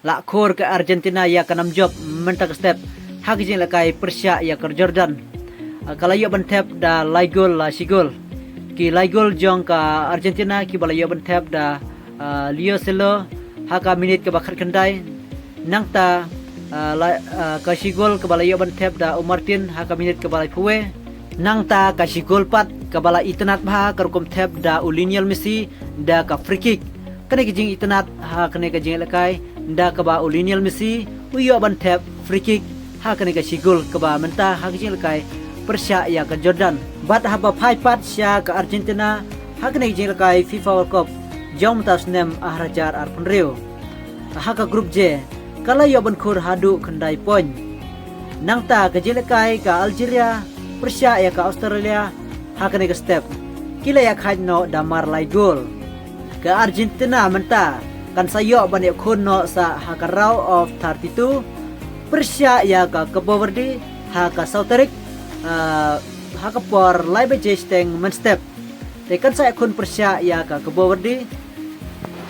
Lakhor ke Argentina ya kanam job mentak step hak jing lakai Persia ya ke Jordan. Kalayo bentep da laigol la sigol. Ki laigol jong ka Argentina ki balayo bentep da Leo Selo haka minit ke bakar kendai nangta ka sigol ke balayo bentep da Martin haka minit ke balai puwe nangta ka sigol pat ke bala itnat bha kerkom tep da Lionel Messi da ka free kick kene ki jing itnat ha kene ka jing lakai da ka ba Lionel Messi uyo bentep free kick ha kene ka sigol ke ba menta ha ki jing lakai Persia ya ke Jordan bat haba phai pat sia ke Argentina ha kene ki jing lakai FIFA World Cup jom tas nem ahrajar arpunreo ha ka grup J kala yo ban khur hadu khandai poin nangta ka jelekai ka Algeria Persia ya ka Australia ha kene ka step kila ya khain no damar lai gol ke Argentina menta kan sayo ban ya khun no sa ha ka round of 32 Persia ya ka Cabo Verde ha ka Sauterik ha ka por lai be steng men step te kan sa khun Persia ya ka Cabo Verde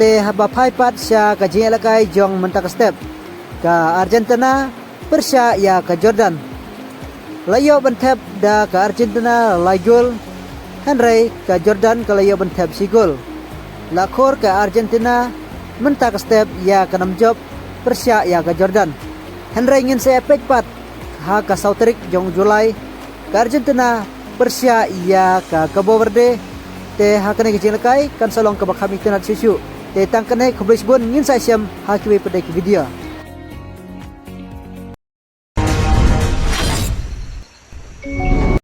te haba phai pat sia ka jelekai jong menta ka step ka Argentina Persia ya ka Jordan layo bentep da ka Argentina laigol Henry ka Jordan ka layo bentep sigol lakhor ka Argentina menta ka step ya ka nam job Persia ya ka Jordan Henry ngin se epek pat ha ka Sauterik jong Julai ka Argentina Persia ya ka Cabo Verde te ha kane ki jelekai kan salong ka bakhami tenat sisu te tangkane khobris bon ngin sa siam ha ki pe video